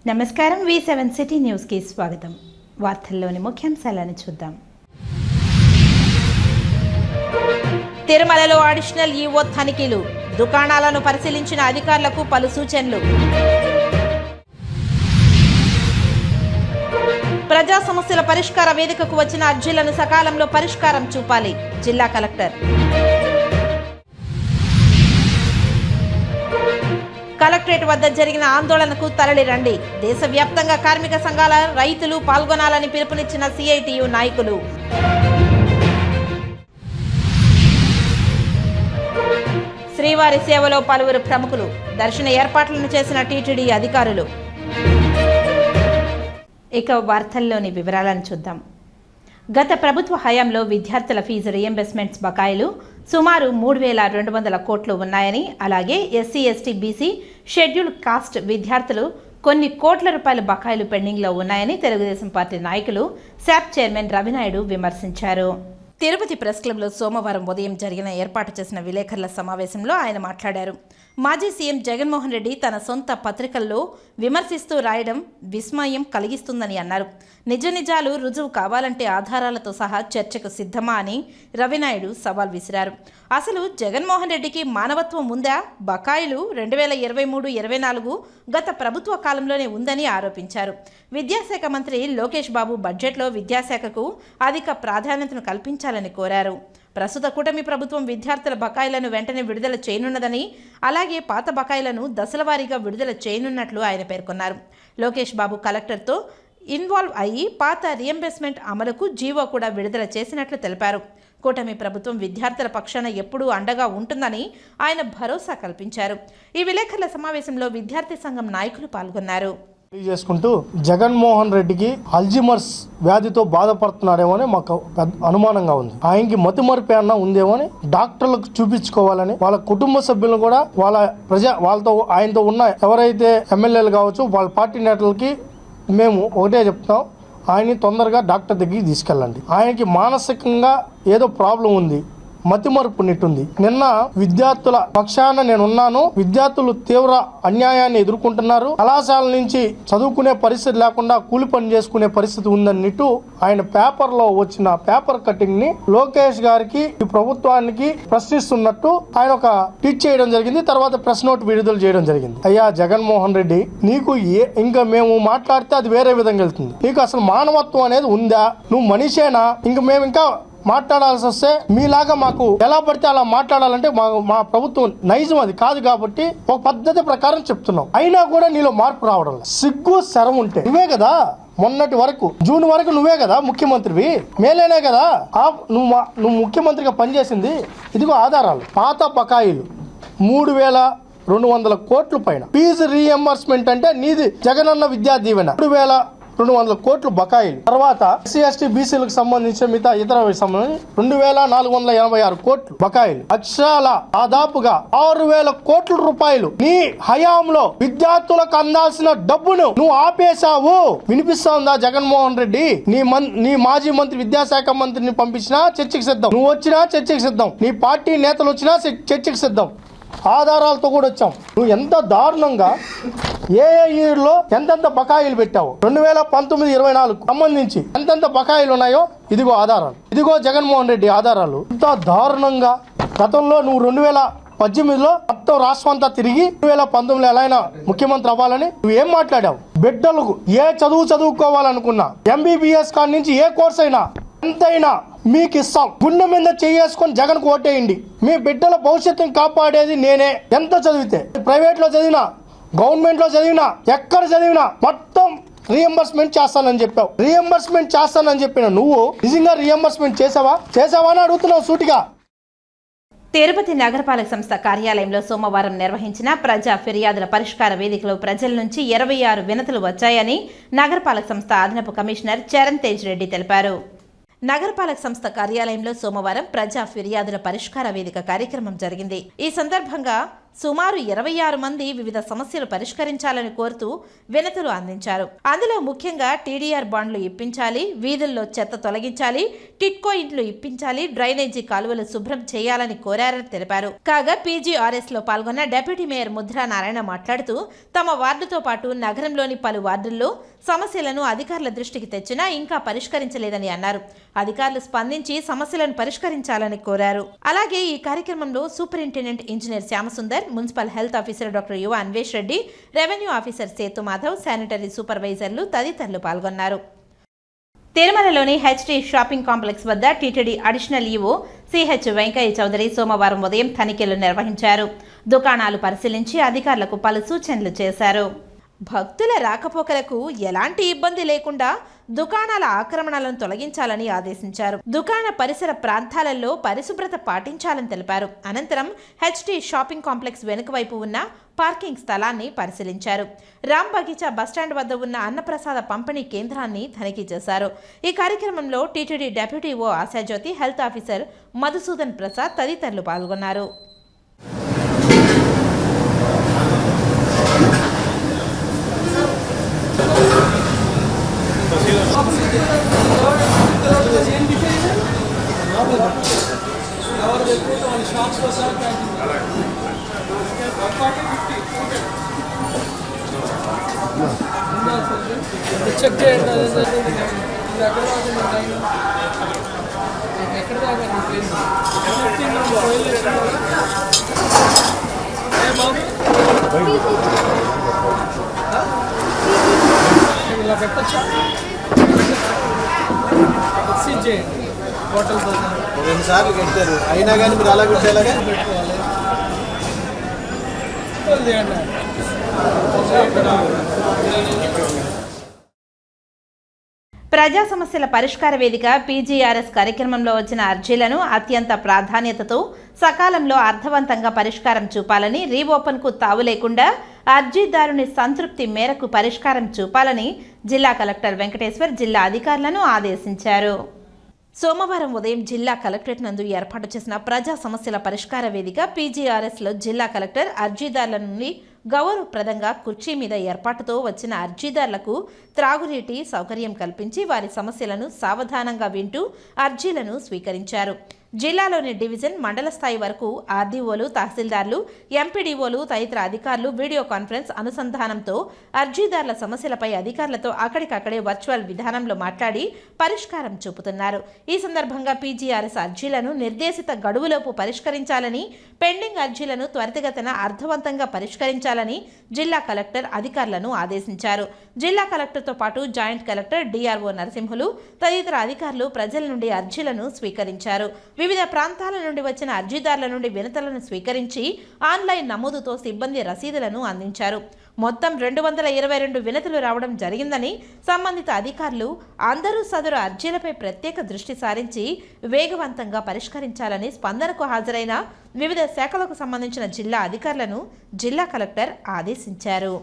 నమస్కారం V7 city news కి స్వాగతం. వార్తల్లోని ముఖ్యాంశాలను చూద్దాం. తిరుమలలో అడిషనల్ ఈవో తనిఖీలు, దుకాణాలను పరిశీలించిన అధికారులకు పలు సూచనలు. ప్రజా సమస్యల పరిష్కార వేదికకు వచ్చిన అర్జీలను సకాలంలో పరిష్కారం చూపాలి, జిల్లా కలెక్టర్. కలెక్టరేట్ వద్ద జరిగిన ఆందోళనకు తరలిరండి, దేశవ్యాప్తంగా కార్మిక సంఘాల రైతులు పాల్గొనాలని పిలుపునిచ్చిన CITU నాయకులు. శ్రీవారి సేవలో పలువురు ప్రముఖులు, దర్శన ఏర్పాట్లను చేసిన TTD అధికారులు. ఇక వార్తల్లోని వివరాలను చూద్దాం. గత ప్రభుత్వ హయాంలో విద్యార్థుల ఫీజు రియంబర్స్మెంట్స్ బకాయిలు సుమారు 3,200 కోట్లు ఉన్నాయని, అలాగే SC, ST, BC schedule caste విద్యార్థులు కొన్ని కోట్ల రూపాయల బకాయిలు పెండింగ్లో ఉన్నాయని తెలుగుదేశం పార్టీ నాయకులు SAP చైర్మన్ రవినాయుడు విమర్శించారు. తిరుపతి ప్రెస్ క్లబ్లో సోమవారం ఉదయం జరిగిన ఏర్పాటు చేసిన విలేకరుల సమావేశంలో ఆయన మాట్లాడారు. మాజీ సీఎం జగన్మోహన్ రెడ్డి తన సొంత పత్రికల్లో విమర్శిస్తూ రాయడం విస్మయం కలిగిస్తుందని అన్నారు. నిజాలు రుజువు కావాలంటే ఆధారాలతో సహా చర్చకు సిద్ధమా అని రవినాయుడు సవాల్ విసిరారు. అసలు జగన్మోహన్ రెడ్డికి మానవత్వం ఉందా? బకాయిలు 2023-24 గత ప్రభుత్వ కాలంలోనే ఉందని ఆరోపించారు. విద్యాశాఖ మంత్రి లోకేష్ బాబు బడ్జెట్లో విద్యాశాఖకు అధిక ప్రాధాన్యతను కల్పించాలని కోరారు. ప్రస్తుత కూటమి ప్రభుత్వం విద్యార్థుల బకాయిలను వెంటనే విడుదల చేయనున్నదని, అలాగే పాత బకాయిలను దశలవారీగా విడుదల చేయనున్నట్లు ఆయన పేర్కొన్నారు. లోకేష్ బాబు కలెక్టర్తో ఇన్వాల్వ్ అయ్యి పాత రియంబర్స్మెంట్ అమలుకు జీవో కూడా విడుదల చేసినట్లు తెలిపారు. కూటమి ప్రభుత్వం విద్యార్థుల పక్షాన ఎప్పుడూ అండగా ఉంటుందని ఆయన భరోసా కల్పించారు. ఈ విలేకరుల సమావేశంలో విద్యార్థి సంఘం నాయకులు పాల్గొన్నారు. చేసుకుంటూ జగన్మోహన్ రెడ్డికి అల్జిమర్స్ వ్యాధితో బాధపడుతున్నాడేమో అని మాకు అనుమానంగా ఉంది. ఆయనకి మతిమరుపు ఏమన్నా ఉందేమో అని డాక్టర్లకు చూపించుకోవాలని, వాళ్ళ కుటుంబ సభ్యులను కూడా వాళ్ళతో ఆయనతో ఉన్న ఎవరైతే ఎమ్మెల్యేలు కావచ్చు వాళ్ళ పార్టీ నేతలకి మేము ఒకటే చెప్తాం, ఆయన్ని తొందరగా డాక్టర్ దగ్గరికి తీసుకెళ్ళండి. ఆయనకి మానసికంగా ఏదో ప్రాబ్లం ఉంది, మతిమరుపు నిట్టుంది. నిన్న విద్యార్థుల పక్షాన నేనున్నాను, విద్యార్థులు తీవ్ర అన్యాయాన్ని ఎదుర్కొంటున్నారు, కళాశాల నుంచి చదువుకునే పరిస్థితి లేకుండా కూలి పని చేసుకునే పరిస్థితి ఉందన్నట్టు ఆయన పేపర్లో వచ్చిన పేపర్ కటింగ్ ని లోకేష్ గారికి ఈ ప్రభుత్వానికి ప్రశ్నిస్తున్నట్టు ఆయన ఒక ట్వీట్ చేయడం జరిగింది. తర్వాత ప్రెస్ నోట్ విడుదల చేయడం జరిగింది. అయ్యా జగన్మోహన్ రెడ్డి, నీకు ఇంకా మేము మాట్లాడితే అది వేరే విధంగా వెళ్తుంది. నీకు అసలు మానవత్వం అనేది ఉందా? నువ్వు మనిషేనా? ఇంక మేము ఇంకా మాట్లాడాల్సి వస్తే మీలాగా మాకు ఎలా పడితే అలా మాట్లాడాలంటే మా ప్రభుత్వం నైజం అది కాదు. కాబట్టి ఒక పద్ధతి ప్రకారం చెప్తున్నాం. అయినా కూడా నీలో మార్పు రావడం, సిగ్గు శరం ఉంటే నువ్వే కదా మొన్నటి వరకు జూన్ వరకు నువ్వే కదా ముఖ్యమంత్రివి, మేలేనే కదా నువ్వు ముఖ్యమంత్రిగా పనిచేసింది. ఇదిగో ఆధారాలు, పాత బకాయిలు 3,200 కోట్ల పైన ఫీజు రీఎంబర్స్మెంట్ అంటే నీది జగనన్న విద్యా దీవెన 3,200 కోట్లు బకాయిలు. తర్వాత SC, ST, BCలకు సంబంధించిన మిగతా ఇతర సంబంధించి 2,486 కోట్లు బకాయిలు. అక్షరాల దాదాపుగా 6,000 కోట్ల రూపాయలు నీ హయాంలో విద్యార్థులకు అందాల్సిన డబ్బును నువ్వు ఆపేశావు. వినిపిస్తా ఉందా జగన్మోహన్ రెడ్డి? నీ మాజీ మంత్రి విద్యాశాఖ మంత్రిని పంపించినా చర్చకి సిద్ధం, నువ్వు వచ్చినా చర్చకి సిద్ధం, నీ పార్టీ నేతలు వచ్చినా చర్చకి సిద్ధం. ఆధారాలతో కూడా వచ్చాం. నువ్వు ఎంత దారుణంగా ఏ ఇయర్లో ఎంతెంత బకాయిలు పెట్టావు, 2019-24 సంబంధించి ఎంతెంత బకాయిలు ఉన్నాయో ఇదిగో ఆధారాలు, ఇదిగో జగన్మోహన్ రెడ్డి ఆధారాలు. ఎంత దారుణంగా గతంలో నువ్వు 2018లో మొత్తం రాష్ట్రం అంతా తిరిగి 2019లో ఎలా అయినా ముఖ్యమంత్రి అవ్వాలని నువ్వు ఏం మాట్లాడావు? బిడ్డలకు ఏ చదువుకోవాలనుకున్నా, MBBS కాడి నుంచి ఏ కోర్స్ అయినా ఎంతైనా మీకు ఇస్తాం. గుండె మీద చేసుకొని జగన్ కు ఓటేయండి. మీ బిడ్డల భవిష్యత్తును కాపాడేది నేనే. ఎంత చదివితే, ప్రైవేట్ లో చదివినా, గవర్నమెంట్ లో చదివినా, ఎక్కడ చదివినా మొత్తం రీఎంబర్స్మెంట్ చేస్తానని చెప్పావు. రీఎంబర్స్మెంట్ చేస్తానని చెప్పిన నువ్వు నిజంగా రీఎంబర్స్మెంట్ చేసావా అని అడుగుతున్నావు సూటిగా. తిరుపతి నగరపాలక సంస్థ కార్యాలయంలో సోమవారం నిర్వహించిన ప్రజా ఫిర్యాదుల పరిష్కార వేదికలో ప్రజల నుంచి 26 వినతులు వచ్చాయని నగరపాలక సంస్థ అదనపు కమిషనర్ చరణ్ తేజ్ రెడ్డి తెలిపారు. నగరపాలక సంస్థ కార్యాలయంలో సోమవారం ప్రజా ఫిర్యాదుల పరిష్కార వేదిక కార్యక్రమం జరిగింది. ఈ సందర్భంగా సుమారు 26 మంది వివిధ సమస్యలు పరిష్కరించాలని కోరుతూ వినతులు అందించారు. అందులో ముఖ్యంగా టీడీఆర్ బాండ్లు ఇప్పించాలి, వీధుల్లో చెత్త తొలగించాలి, టిట్కో ఇండ్లు ఇప్పించాలి, డ్రైనేజీ కాలువలు శుభ్రం చేయాలని కోరారని తెలిపారు. కాగా పీజీఆర్ఎస్ లో పాల్గొన్న డిప్యూటీ మేయర్ ముద్రా నారాయణ మాట్లాడుతూ తమ వార్డుతో పాటు నగరంలోని పలు వార్డుల్లో సమస్యలను అధికారుల దృష్టికి తెచ్చినా ఇంకా పరిష్కరించలేదని అన్నారు. అధికారులు స్పందించి సమస్యలను పరిష్కరించాలని కోరారు. అలాగే ఈ కార్యక్రమంలో superintendent engineer Shyamsundar, municipal health officer doctor Yuva Anvesh Reddy, revenue officer Sethu Madhav, sanitary సూపర్వైజర్లు తదితరులు పాల్గొన్నారు. తిరుమలలోని హెచ్డి షాపింగ్ కాంప్లెక్స్ వద్ద TTD additional EO CH Venkaiah Chowdary సోమవారం ఉదయం తనిఖీలు నిర్వహించారు. దుకాణాలు పరిశీలించి అధికారులకు పలు సూచనలు చేశారు. భక్తుల రాకపోకలకు ఎలాంటి ఇబ్బంది లేకుండా దుకాణాల ఆక్రమణలను తొలగించాలని ఆదేశించారు. దుకాణ పరిసర ప్రాంతాలలో పరిశుభ్రత పాటించాలని తెలిపారు. అనంతరం హెచ్డి షాపింగ్ కాంప్లెక్స్ వెనుక వైపు ఉన్న పార్కింగ్ స్థలాన్ని పరిశీలించారు. రామ్ బగీచా బస్టాండ్ వద్ద ఉన్న అన్నప్రసాద పంపిణీ కేంద్రాన్ని తనిఖీ చేశారు. ఈ కార్యక్రమంలో టీటీడీ డిప్యూటీ ఓ ఆశాజ్యోతి, హెల్త్ ఆఫీసర్ మధుసూదన్ ప్రసాద్ తదితరులు పాల్గొన్నారు. చెక్ చేయండి. ఎక్కడ దాకా ఇలా పెట్టచ్చా? ఎక్సీజ్ చేయండి. హోటల్తో 2 సార్లు కట్టారు, అయినా కానీ మీరు అలా పెట్టేలాగా పెట్టుకోవాలి. ప్రజా సమస్యల పరిష్కార వేదిక పీజీఆర్ఎస్ కార్యక్రమంలో వచ్చిన అర్జీలను అత్యంత ప్రాధాన్యతతో సకాలంలో అర్థవంతంగా పరిష్కారం చూపాలని, రీఓపెన్కు తావు లేకుండా అర్జీదారుని సంతృప్తి మేరకు పరిష్కారం చూపాలని జిల్లా కలెక్టర్ వెంకటేశ్వర్ జిల్లా అధికారులను ఆదేశించారు. సోమవారం ఉదయం జిల్లా కలెక్టరేట్ నందు ఏర్పాటు చేసిన ప్రజా సమస్యల పరిష్కార వేదిక పీజీఆర్ఎస్లో జిల్లా కలెక్టర్ అర్జీదారుల నుండి గౌరవప్రదంగా కుర్చీ మీద ఏర్పాటుతో వచ్చిన అర్జీదారులకు త్రాగునీటి సౌకర్యం కల్పించి వారి సమస్యలను సావధానంగా వింటూ అర్జీలను స్వీకరించారు. జిల్లాలోని డివిజన్, మండల స్థాయి వరకు ఆర్డీఓలు, తహసీల్దార్లు, ఎంపీడీఓలు తదితర అధికారులు వీడియో కాన్ఫరెన్స్ అనుసంధానంతో అర్జీదారుల సమస్యలపై అధికారులతో అక్కడికక్కడే వర్చువల్ విధానంలో మాట్లాడి పరిష్కారం చూపుతున్నారు. ఈ సందర్భంగా పీజీఆర్ఎస్ అర్జీలను నిర్దేశిత గడువులోపు పరిష్కరించాలని, పెండింగ్ అర్జీలను త్వరితగతిన అర్థవంతంగా పరిష్కరించాలని జిల్లా కలెక్టర్ అధికారులను ఆదేశించారు. జిల్లా కలెక్టర్తో పాటు జాయింట్ కలెక్టర్, డిఆర్ఓ నరసింహులు తదితర అధికారులు ప్రజల నుండి అర్జీలను స్వీకరించారు. వివిధ ప్రాంతాల నుండి వచ్చిన అర్జీదారుల నుండి వినతులను స్వీకరించి ఆన్లైన్ నమోదుతో సిబ్బంది రసీదులను అందించారు. మొత్తం 222 వినతులు రావడం జరిగిందని సంబంధిత అధికారులు అందరూ సదరు అర్జీలపై ప్రత్యేక దృష్టి సారించి వేగవంతంగా పరిష్కరించాలని స్పందనకు హాజరైన వివిధ శాఖలకు సంబంధించిన జిల్లా అధికారులను జిల్లా కలెక్టర్ ఆదేశించారు.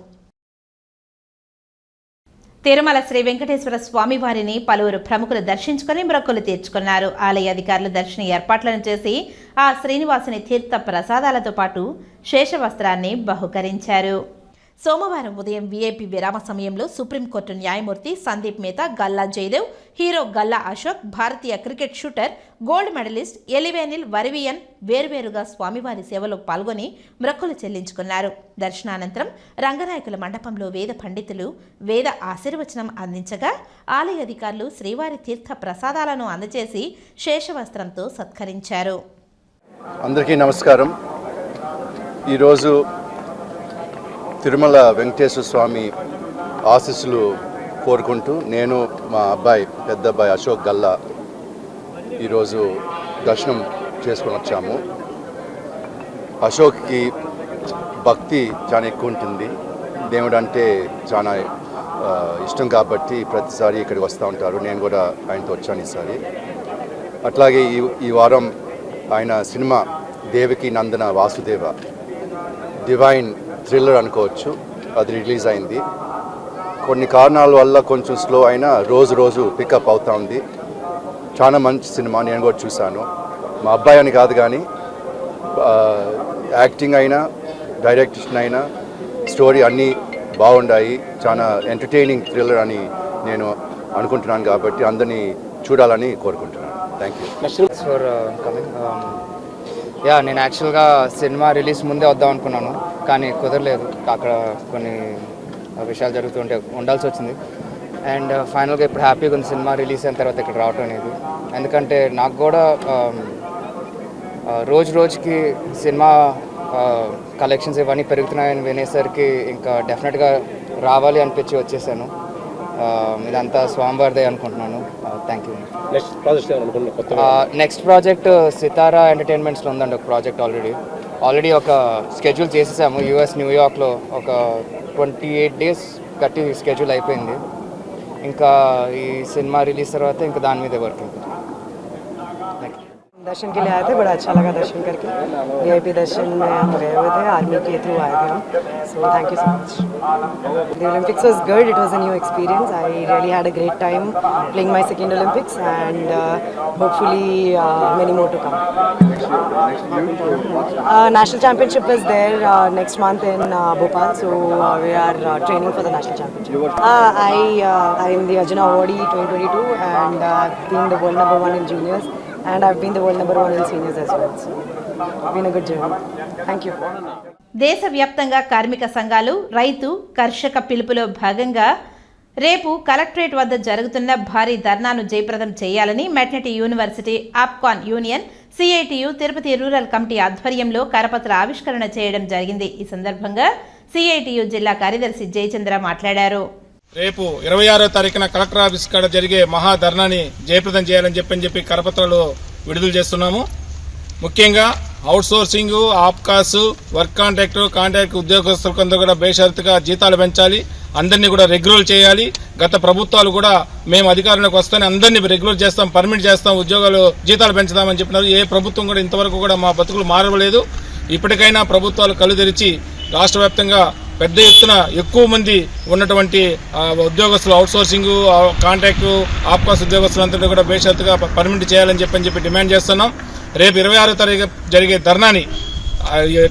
తిరుమల శ్రీ వెంకటేశ్వర స్వామి వారిని పలువురు ప్రముఖులు దర్శించుకుని మొక్కులు తీర్చుకున్నారు. ఆలయ అధికారులు దర్శన ఏర్పాట్లను చేసి ఆ శ్రీనివాసుని తీర్థ ప్రసాదాలతో పాటు శేషవస్త్రాన్ని బహుకరించారు. సోమవారం ఉదయం వీఐపీ విరామ సమయంలో సుప్రీంకోర్టు న్యాయమూర్తి సందీప్ మేతా, గల్లా జయదేవ్, హీరో గల్లా అశోక్, భారతీయ క్రికెట్ షూటర్, గోల్డ్ మెడలిస్ట్ ఎలివేనిల్ వరివియన్ వేర్వేరుగా స్వామివారి సేవలో పాల్గొని మొక్కులు చెల్లించుకున్నారు. దర్శనానంతరం రంగనాయకుల మండపంలో వేద పండితులు వేద ఆశీర్వచనం అందించగా ఆలయ అధికారులు శ్రీవారి తీర్థ ప్రసాదాలను అందజేసి శేషవస్త్రంతో సత్కరించారు. అందరికీ నమస్కారం. ఈరోజు తిరుమల వెంకటేశ్వర స్వామి ఆశీస్సులు కోరుకుంటూ నేను, మా అబ్బాయి, పెద్ద అబ్బాయి అశోక్ గల్లా ఈరోజు దర్శనం చేసుకొని వచ్చాము. అశోక్కి భక్తి చాలా ఎక్కువ ఉంటుంది. దేవుడు అంటే చాలా ఇష్టం కాబట్టి ప్రతిసారి ఇక్కడికి వస్తూ ఉంటారు. నేను కూడా ఆయనతో వచ్చాను ఈసారి. అట్లాగే ఈ వారం ఆయన సినిమా దేవకి నందన వాసుదేవ డివైన్ థ్రిల్లర్ అనుకోవచ్చు, అది రిలీజ్ అయింది. కొన్ని కారణాల వల్ల కొంచెం స్లో అయినా రోజు పికప్ అవుతూ ఉంది. చాలా మంచి సినిమా, నేను కూడా చూశాను. మా అబ్బాయి అని కాదు కానీ యాక్టింగ్ అయినా డైరెక్షన్ అయినా స్టోరీ అన్నీ బాగుండాయి. చాలా ఎంటర్టైనింగ్ థ్రిల్లర్ అని నేను అనుకుంటున్నాను కాబట్టి అందరినీ చూడాలని కోరుకుంటున్నాను. Thank you for coming. నేను యాక్చువల్గా సినిమా రిలీజ్ ముందే వద్దాం అనుకున్నాను, కానీ కుదరలేదు. అక్కడ కొన్ని విషయాలు జరుగుతుంటే ఉండాల్సి వచ్చింది. అండ్ ఫైనల్గా ఇప్పుడు హ్యాపీగా ఉంది సినిమా రిలీజ్ అయిన తర్వాత ఇక్కడ రావటం అనేది. ఎందుకంటే నాకు కూడా రోజు రోజుకి సినిమా కలెక్షన్స్ ఇవన్నీ పెరుగుతున్నాయని వినేసరికి ఇంకా డెఫినెట్గా రావాలి అనిపించి వచ్చేసాను. ఇదంతా స్వామివారిదే అనుకుంటున్నాను. Thank you. నెక్స్ట్ ప్రాజెక్ట్ సితారా ఎంటర్టైన్మెంట్స్లో ఉందండి ఒక ప్రాజెక్ట్. ఆల్రెడీ ఒక స్కెడ్యూల్ చేసేసాము. యూఎస్ న్యూయార్క్లో ఒక 28 days కట్టి స్కెడ్యూల్ అయిపోయింది. ఇంకా ఈ సినిమా రిలీజ్ తర్వాత ఇంకా దాని మీద వర్క్. दर्शन के लिए आए थे, बड़ा अच्छा लगा दर्शन करके. वीआईपी दर्शन में हम गए हुए थे, आर्मी के थ्रू आए थे हम. So thank you so much. The Olympics was good. It was a new experience. I really had a great time playing my second Olympics, and hopefully many more to come. National championship is there next month in Bhopal, so we are training for the national championship. I am the Arjuna Awardee 2022, and I've been the world number 1 in juniors. And I've been the world number 1 in seniors as well. So it's been a good journey. Thank you. దేశవ్యాప్తంగా కార్మిక సంఘాలు రైతు కర్షక పిలుపులో భాగంగా రేపు collectorate వద్ద జరుగుతున్న భారీ ధర్నాను జయప్రదం చేయాలని మెట్నటి యూనివర్సిటీ ఆప్కాన్ union CITU Tirupati rural committee ఆధ్వర్యంలో కరపత్ర ఆవిష్కరణ చేయడం జరిగింది. ఈ సందర్భంగా సిఐటియు జిల్లా కార్యదర్శి జయచంద్ర మాట్లాడారు. రేపు 26వ తారీఖున కలెక్టర్ ఆఫీస్ కాడ జరిగే మహాధర్నాని జయప్రదం చేయాలని చెప్పి కరపత్రాలు విడుదల చేస్తున్నాము. ముఖ్యంగా out sourcing, APCOS, work contract ఉద్యోగస్తులకు అందరూ కూడా బేషరతుగా జీతాలు పెంచాలి, అందరినీ కూడా రెగ్యులర్ చేయాలి. గత ప్రభుత్వాలు కూడా మేము అధికారంలోకి వస్తానే అందరినీ రెగ్యులర్ చేస్తాం, పర్మిట్ చేస్తాం, ఉద్యోగాలు జీతాలు పెంచుదామని చెప్పినారు. ఏ ప్రభుత్వం కూడా ఇంతవరకు కూడా మా బతుకులు మారలేదు. ఇప్పటికైనా ప్రభుత్వాలు కళ్ళు తెరిచి రాష్ట్ర వ్యాప్తంగా పెద్ద ఎత్తున ఎక్కువ మంది ఉన్నటువంటి ఉద్యోగస్తులు అవుట్సోర్సింగ్, కాంట్రాక్టు, ఆప్కాస్ ఉద్యోగస్తులందరినీ కూడా బేషరతుగా పర్మిట్ చేయాలని చెప్పి డిమాండ్ చేస్తున్నాం. రేపు 26వ తారీఖు జరిగే ధర్నాని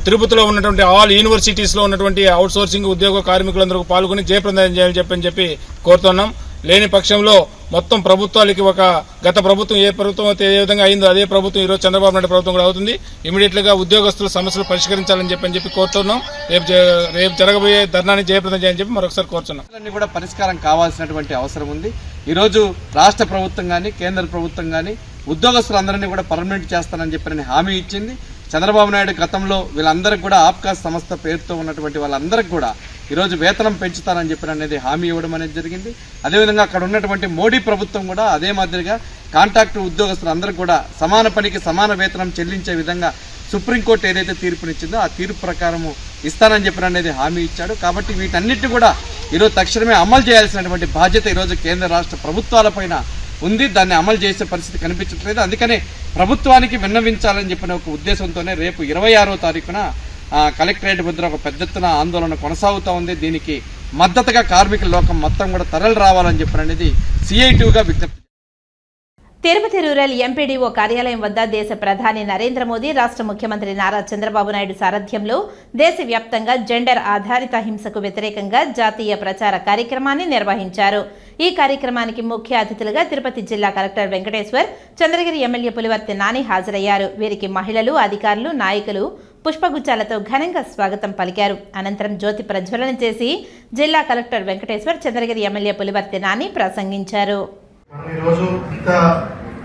తిరుపతిలో ఉన్నటువంటి ఆల్ యూనివర్సిటీస్లో ఉన్నటువంటి అవుట్సోర్సింగ్ ఉద్యోగ కార్మికులందరూ పాల్గొని జయప్రదం చేయాలని చెప్పి కోరుతున్నాం. లేని పక్షంలో మొత్తం ప్రభుత్వాలకి ఒక గత ప్రభుత్వం ఏ ప్రభుత్వం అయితే ఏ విధంగా అయిందో అదే ప్రభుత్వం ఈరోజు చంద్రబాబు నాయుడు ప్రభుత్వం కూడా అవుతుంది. ఇమీడియట్గా ఉద్యోగస్తుల సమస్యలు పరిష్కరించాలని చెప్పి కోరుతున్నాం. రేపు జరగబోయే ధర్నాన్ని జయప్రదం చేయాలని చెప్పి మరొకసారి కోరుతున్నాం. అన్ని కూడా పరిష్కారం కావాల్సినటువంటి అవసరం ఉంది. ఈరోజు రాష్ట్ర ప్రభుత్వం కానీ కేంద్ర ప్రభుత్వం కానీ ఉద్యోగస్తులందరినీ కూడా పర్మనెంట్ చేస్తానని చెప్పి హామీ ఇచ్చింది. చంద్రబాబు నాయుడు గతంలో వీళ్ళందరికీ కూడా ఆప్కాస్ సంస్థ పేరుతో ఉన్నటువంటి వాళ్ళందరికీ కూడా ఈరోజు వేతనం పెంచుతానని చెప్పి అనేది హామీ ఇవ్వడం అనేది జరిగింది. అదేవిధంగా అక్కడ ఉన్నటువంటి మోడీ ప్రభుత్వం కూడా అదే మాదిరిగా కాంట్రాక్టు ఉద్యోగస్తులందరికీ కూడా సమాన పనికి సమాన వేతనం చెల్లించే విధంగా సుప్రీంకోర్టు ఏదైతే తీర్పునిచ్చిందో ఆ తీర్పు ప్రకారము ఇస్తానని చెప్పి అనేది హామీ ఇచ్చాడు. కాబట్టి వీటన్నిటిని కూడా ఈరోజు తక్షణమే అమలు చేయాల్సినటువంటి బాధ్యత ఈరోజు కేంద్ర రాష్ట్ర ప్రభుత్వాలపైన ఉంది. దాన్ని అమలు చేసే పరిస్థితి కనిపించట్లేదు. అందుకనే ప్రభుత్వానికి విన్నవించాలని చెప్పిన ఒక ఉద్దేశంతోనే రేపు 26వ తారీఖున కలెక్టరేట్ వద్ద ఒక పెద్ద ఎత్తున ఆందోళన కొనసాగుతూ ఉంది. దీనికి మద్దతుగా కార్మికుల లోకం మొత్తం కూడా తరలి రావాలని చెప్పినది సిఐటియుగా విజ్ఞప్తి. తిరుపతి రూరల్ ఎంపీడీఓ కార్యాలయం వద్ద దేశ ప్రధాని నరేంద్ర మోదీ, రాష్ట్ర ముఖ్యమంత్రి నారా చంద్రబాబు నాయుడు సారథ్యంలో దేశవ్యాప్తంగా జెండర్ ఆధారిత హింసకు వ్యతిరేకంగా జాతీయ ప్రచార కార్యక్రమాన్ని నిర్వహించారు. ఈ కార్యక్రమానికి ముఖ్య అతిథులుగా తిరుపతి జిల్లా కలెక్టర్ వెంకటేశ్వర్, చంద్రగిరి ఎమ్మెల్యే పులివర్తి నాని హాజరయ్యారు. వీరికి మహిళలు, అధికారులు, నాయకులు పుష్పగుచ్చాలతో ఘనంగా స్వాగతం పలికారు. అనంతరం జ్యోతి ప్రజ్వలన చేసి జిల్లా కలెక్టర్ వెంకటేశ్వర్, చంద్రగిరి ఎమ్మెల్యే పులివర్తి నాని ప్రసంగించారు. ఈరోజు ఇంత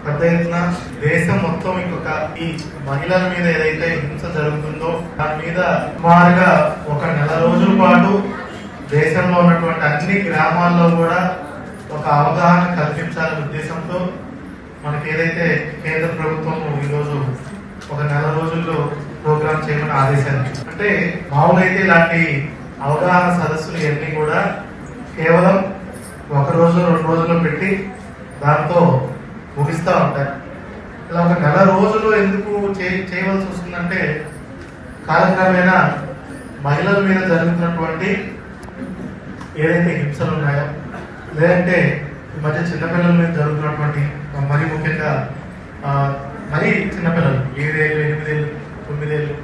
పెద్ద ఎత్తున దేశం మొత్తం ఇంకొక ఈ మహిళల మీద ఏదైతే హింస జరుగుతుందో దాని మీద సుమారుగా ఒక నెల రోజుల పాటు దేశంలో ఉన్నటువంటి అన్ని గ్రామాల్లో కూడా ఒక అవగాహన కల్పించాలనే ఉద్దేశంతో మనకి ఏదైతే కేంద్ర ప్రభుత్వం ఈరోజు ఒక నెల రోజుల్లో ప్రోగ్రామ్ చేయమని ఆదేశాలు. అంటే మామూలుగా అయితే ఇలాంటి అవగాహన సదస్సులు ఇవన్నీ కూడా కేవలం ఒక రోజు 2 రోజుల్లో పెట్టి దాంతో ముగిస్తూ ఉంటారు. ఇలా ఒక నెల రోజులు ఎందుకు చేయవలసి వస్తుందంటే కాలక్రమేణా మహిళల మీద జరుగుతున్నటువంటి ఏదైతే హింసలు ఉన్నాయో, లేదంటే ఈ మధ్య చిన్నపిల్లల మీద జరుగుతున్నటువంటి మరీ ముఖ్యంగా మరీ చిన్నపిల్లలు 7 ఏళ్ళు, 8 ఏళ్ళు, 9 ఏళ్ళు,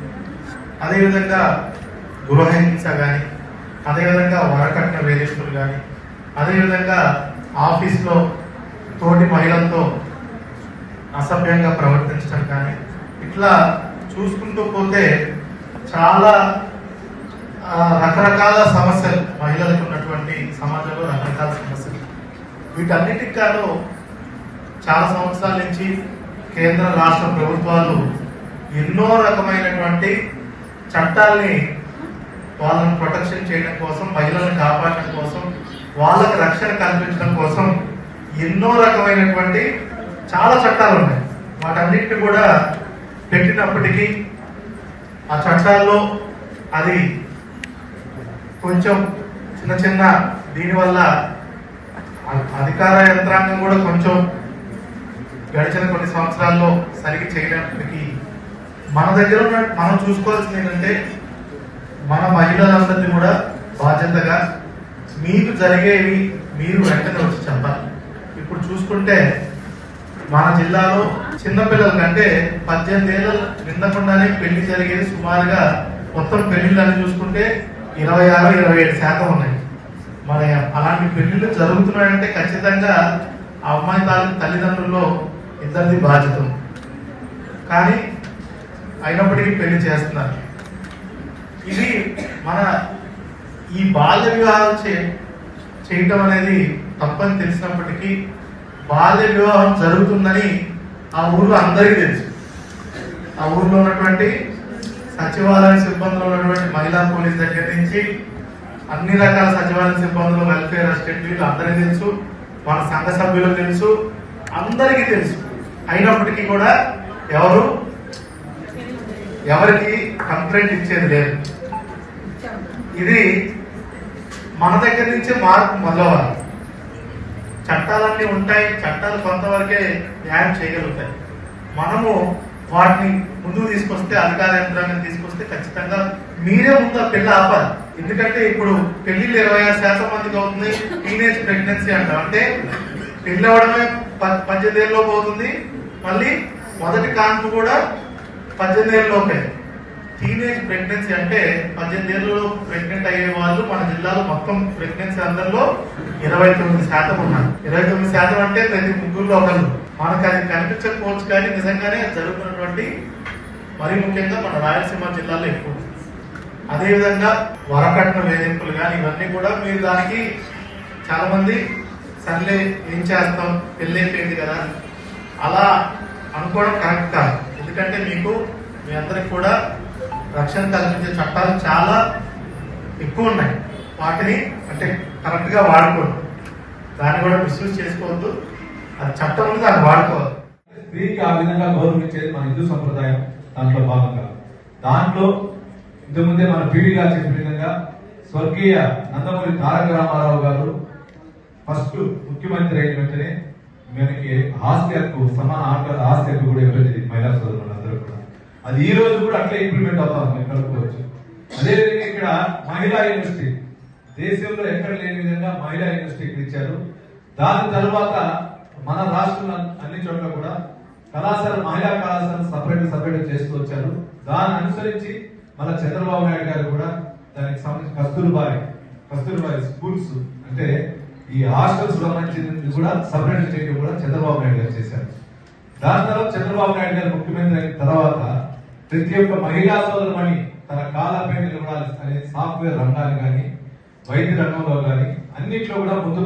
అదేవిధంగా గృహహింస కానీ, అదేవిధంగా వరకట్న వేధింపులు కానీ, అదేవిధంగా ఆఫీస్లో తోటి మహిళలతో అసభ్యంగా ప్రవర్తించడం కానీ, ఇట్లా చూసుకుంటూ పోతే చాలా రకరకాల సమస్యలు, మహిళలకు ఉన్నటువంటి సమాజంలో రకరకాల సమస్యలు. వీటన్నిటికి గాను చాలా సంవత్సరాల నుంచి కేంద్ర రాష్ట్ర ప్రభుత్వాలు ఎన్నో రకమైనటువంటి చట్టాల్ని వాళ్ళని ప్రొటెక్షన్ చేయడం కోసం, మహిళలను కాపాడడం కోసం, వాళ్ళకి రక్షణ కల్పించడం కోసం ఎన్నో రకమైనటువంటి చాలా చట్టాలు ఉన్నాయి. వాటన్నిటిని కూడా పెట్టినప్పటికీ ఆ చట్టాల్లో అది కొంచెం చిన్న దీనివల్ల అధికార యంత్రాంగం కూడా కొంచెం గడిచిన కొన్ని సంవత్సరాల్లో సరిగ్గా చేయడానికి మన దగ్గర మనం చూసుకోవాల్సింది ఏంటంటే, మన మహిళలందరినీ కూడా బాధ్యతగా మీకు జరిగేవి మీరు వెంటనే వచ్చి చెప్పాలి. ఇప్పుడు చూసుకుంటే మన జిల్లాలో చిన్నపిల్లల కంటే 18 ఏళ్ళు నిండకుండానే పెళ్లి జరిగేది సుమారుగా మొత్తం పెళ్లిళ్ళని చూసుకుంటే 26-27% ఉన్నాయి. మరి అలాంటి పెళ్లిళ్ళు జరుగుతున్నాయంటే ఖచ్చితంగా ఆ అమ్మాయి తల్లిదండ్రుల్లో ఇద్దరిది బాధ్యత. కానీ అయినప్పటికీ పెళ్లి చేస్తున్నారు. ఇది మన ఈ బాల్య వివాహాలు చేయటం అనేది తప్పని తెలిసినప్పటికీ బాల్య వివాహం జరుగుతుందని ఆ ఊర్లో అందరికీ తెలుసు. ఆ ఊర్లో ఉన్నటువంటి సచివాలయ సిబ్బందులు ఉన్నటువంటి మహిళా పోలీస్ దగ్గర నుంచి అన్ని రకాల సచివాలయ సిబ్బందులు, వెల్ఫేర్ అసిస్టెంట్ వీళ్ళు అందరికీ తెలుసు, మన సంఘ సభ్యులకు తెలుసు, అందరికీ తెలుసు. అయినప్పటికీ కూడా ఎవరికి కంప్లైంట్ ఇచ్చేది లేదు. ఇది మన దగ్గర నుంచే మార్పు మొదలవ్వాలి. చట్టాలన్నీ ఉంటాయి, చట్టాలు కొంతవరకే న్యాయం చేయగలుగుతాయి. మనము వాటిని ముందుకు తీసుకొస్తే, అధికార యంత్రాంగం తీసుకొస్తే ఖచ్చితంగా మీరే ముందు ఆ పెళ్లి ఆపాలి. ఎందుకంటే ఇప్పుడు పెళ్లిళ్ళు 26% మందికి అవుతుంది. టీనేజ్ ప్రెగ్నెన్సీ అంటాం, అంటే పెళ్లి అవడమే 18 ఏళ్ళలో పోతుంది. మళ్ళీ మొదటి కాన్పు కూడా 18 ఏళ్ళలోపే. టీనేజ్ ప్రెగ్నెన్సీ అంటే 18 ఏళ్ళలో ప్రెగ్నెంట్ అయ్యే వాళ్ళు మన జిల్లాలో మొత్తం ప్రెగ్నెన్సీ అందరిలో 29% ఉన్నారు. 29% అంటే ప్రతి ముగ్గురులో ఒకళ్ళు. మనకు అది కనిపించకపోవచ్చు, కానీ నిజంగానే జరుగుతున్నటువంటి మరీ ముఖ్యంగా మన రాయలసీమ జిల్లాలో ఎక్కువ. అదేవిధంగా వరకట్న వేధింపులు కానీ ఇవన్నీ కూడా మీరు దానికి చాలా మంది సర్లే ఏం చేస్తాం, పెళ్ళి అయిపోయింది కదా అలా అనుకోవడం కరెక్ట్ కాదు. ఎందుకంటే మీ అందరికి కూడా రక్షణ కల్పించే చట్టాలు చాలా ఎక్కువ ఉన్నాయి. వాటిని అంటే కరెక్ట్ గా వాడుకోవద్దు, దాన్ని కూడా మిస్యూజ్ చేసుకోవద్దు. అది చట్టం ఉంది, దాన్ని వాడుకోవాలి. స్త్రీకి ఆ విధంగా గౌరవించేది మన హిందూ సంప్రదాయం. దాంట్లో భాగంగా దాంట్లో ఇంతకుముందే మన పీడి గారు చెప్పిన విధంగా స్వర్గీయ నందమూరి తారక రామారావు గారు ఫస్ట్ ముఖ్యమంత్రి అయిన వెంటనే మనకి ఆస్తి హక్కు, సమాన ఆస్తి హక్కు కూడా ఇవ్వలేదు మహిళా సోదరులందరూ కూడా. అది ఈ రోజు కూడా అట్లా ఇంప్లిమెంట్ అవుతాం మేము కలుపుకోవచ్చు. అదేవిధంగా ఇక్కడ మహిళా యూనివర్సిటీ దేశంలో ఎక్కడ లేని విధంగా మహిళా యూనివర్సిటీ ఇచ్చారు. దాని తర్వాత మన రాష్ట్రంలో అన్ని చోట్ల కూడా మహిళా కళాశాలను సపరేట్ చేస్తూ వచ్చారు. దాన్ని అనుసరించి మన చంద్రబాబు నాయుడు గారు కూడా దానికి సంబంధించి కస్తూర్బాయి స్కూల్స్ అంటే ఈ హాస్టల్స్ సంబంధించింది కూడా సపరేట్ చేయడం కూడా చంద్రబాబు నాయుడు గారు చేశారు. దాని తర్వాత చంద్రబాబు నాయుడు గారు ముఖ్యమంత్రి అయిన తర్వాత ప్రతి ఒక్క మహిళా సోదరుమణి తన కాలపై నిలబడాలి అనే సాఫ్ట్వేర్ రంగాలు కానీ, వైద్య రంగంలో కానీ అన్నింటిలో కూడా ముందు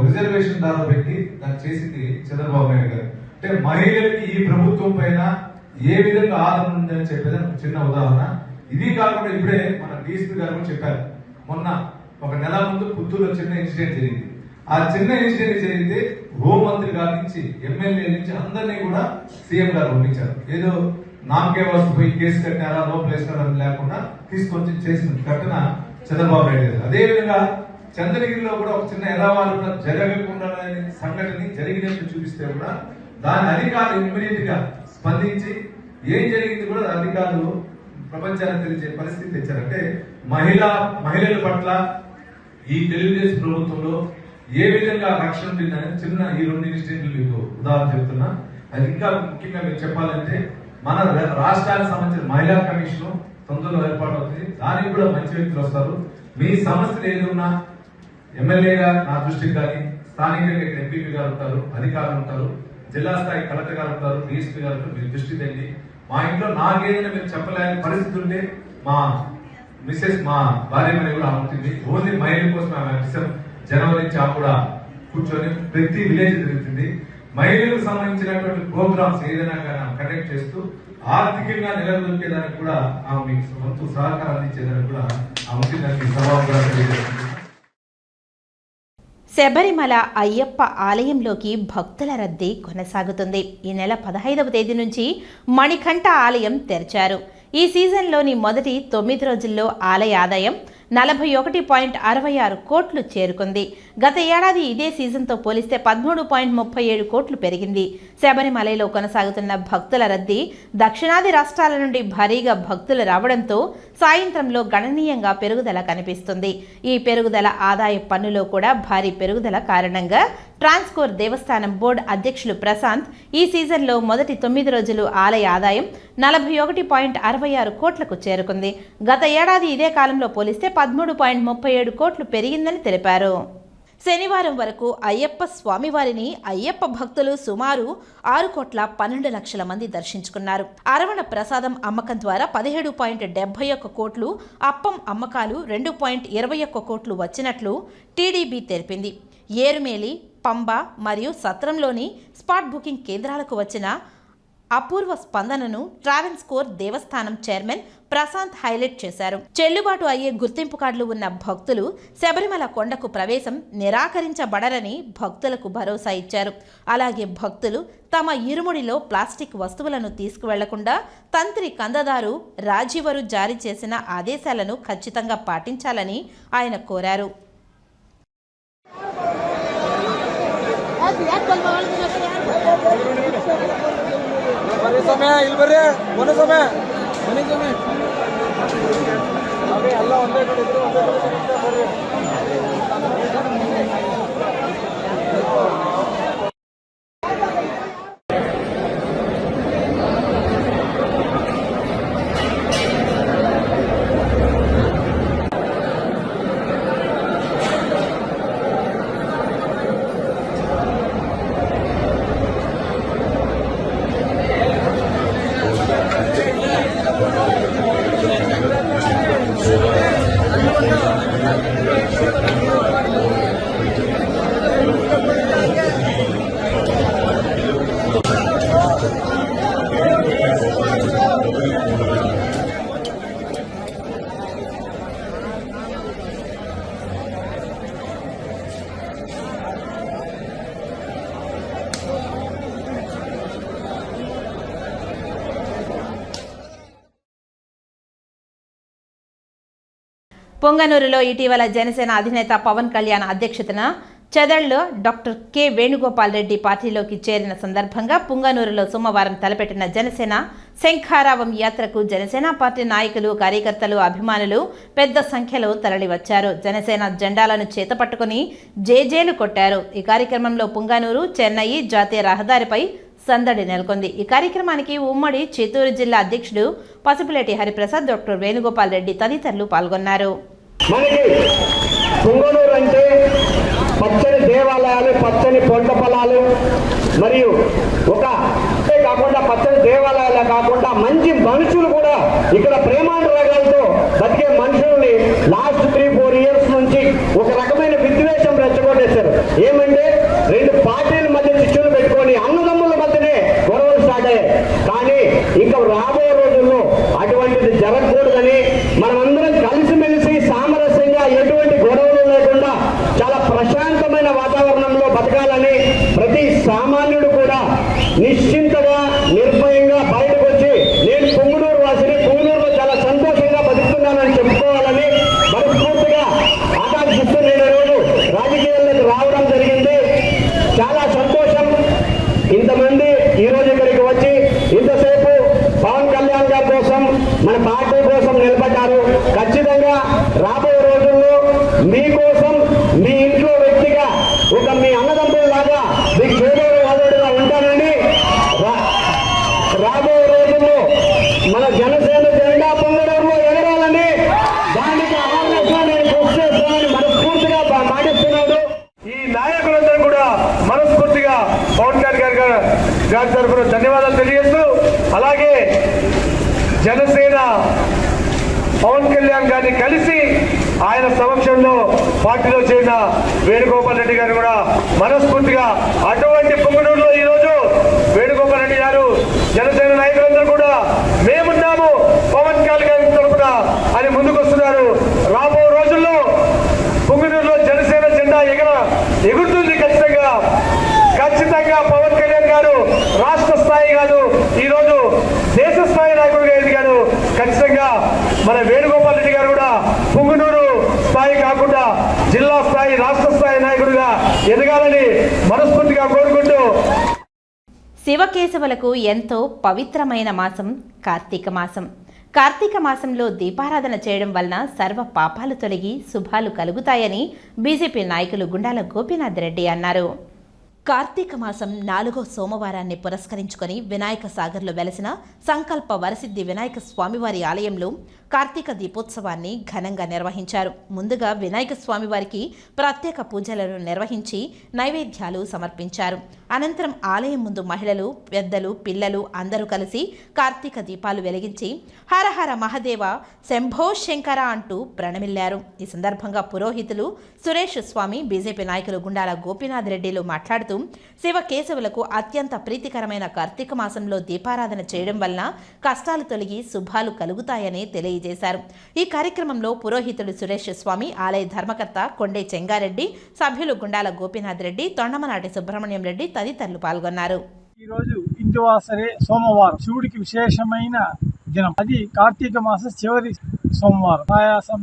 రిజర్వేషన్ దారులు పెట్టి దాన్ని చేసింది చంద్రబాబు నాయుడు గారు. అంటే మహిళలకి ఈ ప్రభుత్వం పైన ఏ విధంగా ఆదరణ ఉందని చెప్పేది చిన్న ఉదాహరణ. ఇది కాకుండా ఇప్పుడే మన డిఎస్పీ గారు కూడా చెప్పారు, మొన్న ఒక నెల ముందు పుత్తూరులో చిన్న ఇన్సిడెంట్ జరిగింది. ఆ చిన్న ఇన్సిడెంట్ జరిగితే హోంమంత్రి గారి నుంచి, ఎమ్మెల్యే నుంచి అందరినీ కూడా సీఎం గారు పంపించారు. ఏదో నామకే వస్తు పోయి కేసు కట్టారా, లోపల వేసినారా లేకుండా తీసుకొచ్చి చేసిన ఘటన చంద్రబాబు నాయుడు గారు. అదేవిధంగా చంద్రగిరిలో కూడా ఒక చిన్న ఎలవాలు జరగకుండా సంఘటన జరిగినట్టు చూపిస్తే కూడా దాని అధికారులు ఇమ్మీడియట్ గా స్పందించి ఏం జరిగింది కూడా అధికారులు ప్రపంచానికి తెలిసే పరిస్థితి తెచ్చారు. అంటే మహిళల పట్ల ఈ తెలుగుదేశం ప్రభుత్వంలో ఏ విధంగా రక్షణ ఉంటుందని చిన్న ఈ 2 ఇన్సిడెంట్లు మీకు ఉదాహరణ చెప్తున్నా. అది ఇంకా ముఖ్యంగా మీరు చెప్పాలంటే మన రాష్ట్రానికి సంబంధించిన మహిళా కమిషన్ తొందరలో ఏర్పాటు అవుతుంది. దానికి కూడా మంచి వ్యక్తులు వస్తారు. మీ సమస్యలు ఏది ఉన్నా ఎమ్మెల్యేగా నా దృష్టికి కానీ, స్థానికంగా ఇక్కడ ఎంపీపీ గారు ఉంటారు, అధికారులు ఉంటారు, జిల్లా స్థాయి కలెక్టర్ గారు ఉంటారు, డిఎస్పీ గారు ఉంటారు, మీరు దృష్టి తెండి. మా ఇంట్లో నాకేదైనా మీరు చెప్పలేని పరిస్థితి ఉంటే మా మిస్సెస్, మా భార్య మీద కూడా ఉంటుంది. ఓన్లీ మహిళల కోసం ఆమె జనవరి నుంచి ఆ కూడా కూర్చొని ప్రతి విలేజ్ తిరుగుతుంది. మహిళలకు సంబంధించినటువంటి ప్రోగ్రామ్స్ ఏదైనా కానీ కండక్ట్ చేస్తూ ఆర్థికంగా నిలదొక్కేదానికి కూడా ఆమె మీకు వంతు సహకారం అందించేదానికి కూడా ఆ ముఖ్యమంత్రి సభాగా తెలియజేస్తుంది. శబరిమల అయ్యప్ప ఆలయంలోకి భక్తుల రద్దీ కొనసాగుతుంది. ఈ నెల 15వ తేదీ నుంచి మణికంఠ ఆలయం తెరిచారు. ఈ సీజన్లోని మొదటి 9 రోజుల్లో ఆలయ ఆదాయం 41.66 కోట్లు చేరుకుంది. గత ఏడాది ఇదే సీజన్తో పోలిస్తే 13.37 కోట్లు పెరిగింది. శబరిమలలో కొనసాగుతున్న భక్తుల రద్దీ దక్షిణాది రాష్ట్రాల నుండి భారీగా భక్తులు రావడంతో సాయంత్రంలో గణనీయంగా పెరుగుదల కనిపిస్తుంది. ఈ పెరుగుదల ఆదాయ పన్నులో కూడా భారీ పెరుగుదల కారణంగా ట్రాన్స్కోర్ దేవస్థానం బోర్డు అధ్యక్షులు ప్రశాంత్ ఈ సీజన్లో మొదటి 9 రోజులు ఆలయ ఆదాయం 41.66 కోట్లకు చేరుకుంది. గత ఏడాది ఇదే కాలంలో పోలిస్తే 13.37 కోట్లు పెరిగిందని తెలిపారు. శనివారం వరకు అయ్యప్ప స్వామివారిని అయ్యప్ప భక్తులు సుమారు 6.12 లక్షల మంది దర్శించుకున్నారు. అరవణ ప్రసాదం అమ్మకం ద్వారా 17.71 కోట్లు, అప్పం అమ్మకాలు 2.21 కోట్లు వచ్చినట్లు టీడీబీ తెలిపింది. ఏరుమేలి, పంబ మరియు సత్రంలోని స్పాట్ బుకింగ్ కేంద్రాలకు వచ్చిన అపూర్వ స్పందనను ట్రావెన్స్కోర్ దేవస్థానం చైర్మన్ ప్రశాంత్ హైలైట్ చేశారు. చెల్లుబాటు అయ్యే గుర్తింపు కార్డులు ఉన్న భక్తులు శబరిమల కొండకు ప్రవేశం నిరాకరించబడరని భక్తులకు భరోసా ఇచ్చారు. అలాగే భక్తులు తమ ఇరుముడిలో ప్లాస్టిక్ వస్తువులను తీసుకువెళ్లకుండా తంత్రి కందదారు రాజీవరు జారీ చేసిన ఆదేశాలను ఖచ్చితంగా పాటించాలని ఆయన కోరారు. పొంగనూరులో ఇటీవల జనసేన అధినేత పవన్ కళ్యాణ్ అధ్యక్షతన చెదళ్లో డాక్టర్ కె వేణుగోపాల్ రెడ్డి పార్టీలోకి చేరిన సందర్భంగా పుంగనూరులో సోమవారం తలపెట్టిన జనసేన శంఖారావం యాత్రకు జనసేన పార్టీ నాయకులు, కార్యకర్తలు, అభిమానులు పెద్ద సంఖ్యలో తరలివచ్చారు. జనసేన జెండాలను చేతపట్టుకుని జేజేలు కొట్టారు. ఈ కార్యక్రమంలో పుంగనూరు చెన్నై జాతీయ రహదారిపై సందడి నెలకొంది. ఈ కార్యక్రమానికి ఉమ్మడి చిత్తూరు జిల్లా అధ్యక్షుడు పసుపులేటి హరిప్రసాద్, డాక్టర్ వేణుగోపాల్ రెడ్డి తదితరులు పాల్గొన్నారు. మనకి పుంగనూరు అంటే పచ్చని దేవాలయాలు, పచ్చని పంట పొలాలు మరియు కాకుండా పచ్చని దేవాలయాలే కాకుండా మంచి మనుషులు కూడా ఇక్కడ ప్రేమానురాగాలతో బతికే మనుషుల్ని లాస్ట్ 3-4 ఇయర్స్ నుంచి ఒక రకమైన విద్వేషం రెచ్చగొట్టేశారు. ఏమంటే 2 పార్టీల మధ్య చిచ్చులు పెట్టుకొని అన్నదమ్ముల మధ్యనే గొడవలు స్టార్ట్ అయ్యాయి. కానీ ఇంకా రాబోయే రోజుల్లో అటువంటిది జరగకూడదని మనమందరం కలిసిమెలిసి సామరస్యంగా ఎటువంటి గొడవలు లేకుండా చాలా ప్రశాంతమైన వాతావరణంలో బతకాలని ప్రతి సామాన్యుడు కూడా నిశ్చింతగా నిర్భయంగా బయటకు వచ్చి నేను పుంగనూరు వాసిని, పుంగనూరులో చాలా సంతోషంగా బతుకుతున్నానని చెప్పుకోవాలని మనస్ఫూర్తిగా ఆకాంక్షిస్తూ నేను రోజు రాజకీయాల్లోకి రావడం జరిగింది. చాలా సంతోషం. ఇంతమంది ఈరోజు ఇక్కడికి వచ్చి ఇంతసేపు పవన్ కళ్యాణ్ గారి కోసం, మన పార్టీ కోసం నిలబడ్డారు. ఖచ్చితంగా రాబోయే రోజుల్లో మీకోసం, మీ ఇంట్లో వ్యక్తిగా ఒక మీ అన్నదమ్ముల్లాగా మీకు చేదోడుగా ఉంటానని రాబోయే రోజుల్లో మన జనసేన జెండా పొంగడంలో జనసేన పవన్ కళ్యాణ్ గారిని కలిసి ఆయన సమక్షంలో పార్టీలో చేరిన వేణుగోపాల్ రెడ్డి గారు కూడా మనస్ఫూర్తిగా అటువంటి పొంగనూరులో ఈరోజు వేణుగోపాల్ రెడ్డి గారు జనసేన నాయకులందరూ కూడా మేమున్నాము పవన్ కళ్యాణ్ తరపున అని ముందుకొస్తున్నారు. రాబో రోజుల్లో పొంగనూరులో జనసేన జెండా ఎగురుతుంది. ఖచ్చితంగా పవన్ కళ్యాణ్ గారు రాష్ట్ర స్థాయి కాదు, ఈరోజు దేశ స్థాయి నాయకుడిగా ఎదిగారు. ఖచ్చితంగా మన వేణుగోపాల్ రెడ్డి గారు కూడా పొంగనూరు స్థాయి కాకుండా జిల్లా స్థాయి, రాష్ట్ర స్థాయి నాయకుడిగా ఎదగాలని మనస్ఫూర్తిగా కోరుకుంటూ, శివకేశవులకు ఎంతో పవిత్రమైన మాసం కార్తీక మాసం. కార్తీక మాసంలో దీపారాధన చేయడం వలన సర్వ పాపాలు తొలగి శుభాలు కలుగుతాయని బీజేపీ నాయకులు గుండాల గోపీనాథ్ రెడ్డి అన్నారు. కార్తీక మాసం 4వ సోమవారాన్ని పురస్కరించుకొని వినాయక సాగర్లో వెలసిన సంకల్ప వరసిద్ధి వినాయక స్వామివారి ఆలయంలో కార్తీక దీపోత్సవాన్ని ఘనంగా నిర్వహించారు. ముందుగా వినాయక స్వామివారికి ప్రత్యేక పూజలను నిర్వహించి నైవేద్యాలు సమర్పించారు. అనంతరం ఆలయం ముందు మహిళలు, పెద్దలు, పిల్లలు అందరూ కలిసి కార్తీక దీపాలు వెలిగించి హరహర మహదేవ, శంభో శంకర అంటూ ప్రణమిల్లారు. ఈ సందర్భంగా పురోహితులు సురేష్ స్వామి, బీజేపీ నాయకులు గుండాల గోపీనాథ్ రెడ్డిలు మాట్లాడుతూ శివకేశవులకు అత్యంత ప్రీతికరమైన కార్తీక మాసంలో దీపారాధన చేయడం వలన కష్టాలు తొలగి శుభాలు కలుగుతాయని తెలియజేశారు. ఈ కార్యక్రమంలో పురోహితుడు సురేష్ స్వామి, ఆలయ ధర్మకర్త కొండే చెంగారెడ్డి, సభ్యులు గుండాల గోపీనాథ్ రెడ్డి, తొండమనాటి సుబ్రహ్మణ్యం రెడ్డి తదితరులు పాల్గొన్నారు. ఈరోజు ఇందువాసరే సోమవారం, శివుడికి విశేషమైన దినం. అది కార్తీక మాస చివరి సోమవారం. ఆయాసం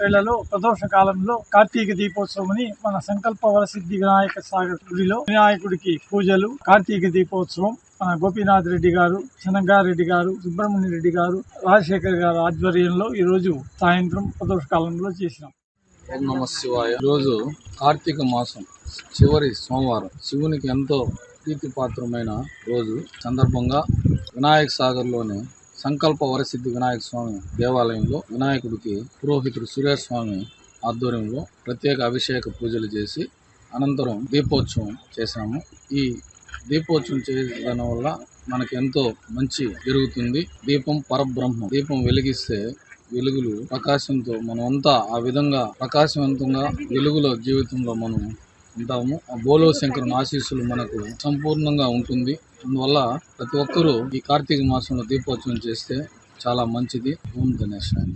వేళలో ప్రదోష కాలంలో కార్తీక దీపోత్సవం మన సంకల్ప వరసిద్ధి వినాయక సాగర్ గుడిలో వినాయకుడికి పూజలు, కార్తీక దీపోత్సవం మన గోపీనాథ్ రెడ్డి గారు, చెనంగారెడ్డి గారు, సుబ్రహ్మణ్య రెడ్డి గారు, రాజశేఖర్ గారు ఆధ్వర్యంలో ఈరోజు సాయంత్రం ప్రదోష కాలంలో చేసినాం. ఓం నమః శివాయ. ఈరోజు కార్తీక మాసం చివరి సోమవారం, శివునికి ఎంతో ప్రీతిపాత్రమైన రోజు సందర్భంగా వినాయక సాగర్లోని సంకల్ప వరసిద్ధి వినాయక స్వామి దేవాలయంలో వినాయకుడికి పురోహితుడు సురేష్ స్వామి ఆధ్వర్యంలో ప్రత్యేక అభిషేక పూజలు చేసి అనంతరం దీపోత్సవం చేశాము. ఈ దీపోత్సవం చేయడం వల్ల మనకి ఎంతో మంచి జరుగుతుంది. దీపం పరబ్రహ్మం. దీపం వెలిగిస్తే వెలుగులు ప్రకాశంతో మనం అంతా ఆ విధంగా ప్రకాశవంతంగా వెలుగులో జీవితంలో మనం ఉంటాము. ఆ బోలో శంకరుని ఆశీస్సులు మనకు సంపూర్ణంగా ఉంటుంది. అందువల్ల ప్రతి ఒక్కరూ ఈ కార్తీక మాసంలో దీపోత్సవం చేస్తే చాలా మంచిది. ఓం గణేశాయ.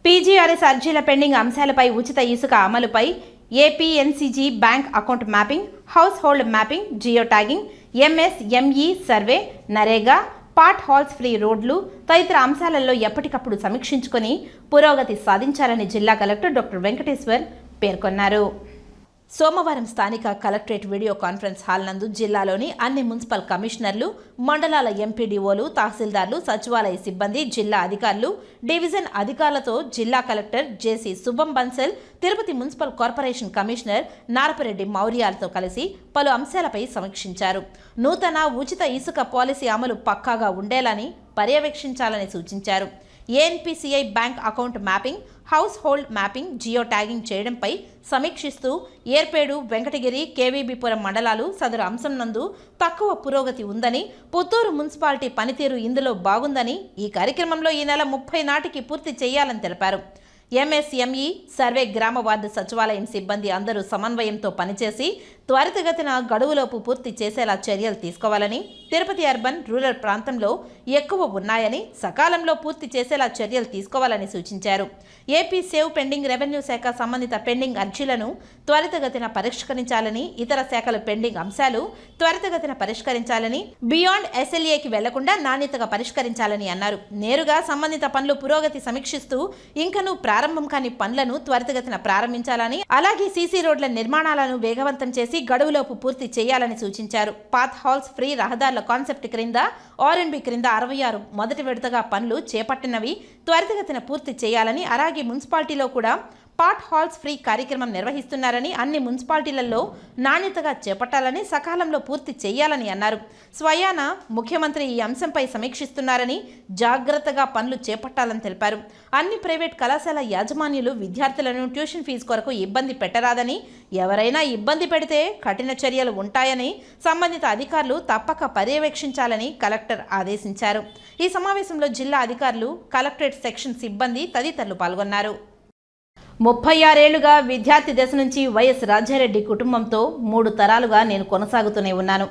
పీజీఆర్ఎస్ అర్జీల పెండింగ్ అంశాలపై ఉచిత ఇసుక అమలుపై APNCG bank account mapping, household mapping, geo tagging, MSME survey, NREGA, potholes free రోడ్లు తదితర అంశాలలో ఎప్పటికప్పుడు సమీక్షించుకొని పురోగతి సాధించాలని జిల్లా కలెక్టర్ డాక్టర్ వెంకటేశ్వర్ పేర్కొన్నారు. సోమవారం స్థానిక కలెక్టరేట్ వీడియో కాన్ఫరెన్స్ హాల్ నందు జిల్లాలోని అన్ని మున్సిపల్ కమిషనర్లు, మండలాల ఎంపీడీఓలు, తహసీల్దార్లు, సచివాలయ సిబ్బంది, జిల్లా అధికారులు, డివిజన్ అధికారులతో జిల్లా collector JC Shubham Bansal, Tirupati municipal corporation commissioner Narapareddy మౌర్యాలతో కలిసి పలు అంశాలపై సమీక్షించారు. నూతన ఉచిత ఇసుక పాలసీ అమలు పక్కాగా ఉండేలాని పర్యవేక్షించాలని సూచించారు. ANPCI bank account mapping, household mapping, geo tagging చేయడంపై సమీక్షిస్తూ ఏర్పేడు, వెంకటగిరి, కేవీబీపురం మండలాలు సదరు అంశం నందు తక్కువ పురోగతి ఉందని, పుత్తూరు మున్సిపాలిటీ పనితీరు ఇందులో బాగుందని, ఈ కార్యక్రమంలో ఈ నెల 30 నాటికి పూర్తి చేయాలని తెలిపారు. ఎంఎస్ఎంఈ సర్వే, గ్రామ వార్డు సచివాలయం సిబ్బంది అందరూ సమన్వయంతో పనిచేసి త్వరితగతిన గడువులోపు పూర్తి చేసేలా చర్యలు తీసుకోవాలని, తిరుపతి అర్బన్, రూరల్ ప్రాంతంలో ఎక్కువ ఉన్నాయని సకాలంలో పూర్తి చేసేలా చర్యలు తీసుకోవాలని సూచించారు. ఏపీ సేవ్ పెండింగ్ రెవెన్యూ శాఖ సంబంధిత పెండింగ్ అర్జీలను త్వరితగతిన పరిష్కరించాలని, ఇతర శాఖల పెండింగ్ అంశాలు త్వరితగతిన పరిష్కరించాలని, బియాండ్ ఎస్ఎల్ఏకి వెళ్లకుండా నాణ్యతగా పరిష్కరించాలని అన్నారు. నేరుగా సంబంధిత పనులు పురోగతి సమీక్షిస్తూ ఇంకనూ ప్రారంభం కాని పనులను త్వరితగతిన ప్రారంభించాలని, అలాగే సీసీ రోడ్ల నిర్మాణాలను వేగవంతం చేసి గడువులోపు పూర్తి చేయాలని సూచించారు. పాత్ హాల్స్ ఫ్రీ రహదారుల కాన్సెప్ట్ క్రింద ఆర్ఎండ్బి క్రింద 66 మొదటి విడతగా పనులు చేపట్టినవి త్వరితగతిన పూర్తి చేయాలని, అలాగే మున్సిపాలిటీలో కూడా పాట్ హాల్స్ ఫ్రీ కార్యక్రమం నిర్వహిస్తున్నారని, అన్ని మున్సిపాలిటీలలో నాణ్యతగా చేపట్టాలని, సకాలంలో పూర్తి చేయాలని అన్నారు. స్వయాన ముఖ్యమంత్రి ఈ అంశంపై సమీక్షిస్తున్నారని, జాగ్రత్తగా పనులు చేపట్టాలని తెలిపారు. అన్ని ప్రైవేట్ కళాశాల యాజమాన్యులు విద్యార్థులను ట్యూషన్ ఫీజు కొరకు ఇబ్బంది పెట్టరాదని, ఎవరైనా ఇబ్బంది పెడితే కఠిన చర్యలు ఉంటాయని సంబంధిత అధికారులు తప్పక పర్యవేక్షించాలని కలెక్టర్ ఆదేశించారు. ఈ సమావేశంలో జిల్లా అధికారులు, కలెక్టరేట్ సెక్షన్ సిబ్బంది తదితరులు పాల్గొన్నారు. 36 ఏళ్లుగా విద్యార్థి దశ నుంచి వైఎస్ రాజారెడ్డి కుటుంబంతో 3 తరాలుగా నేను కొనసాగుతూనే ఉన్నాను.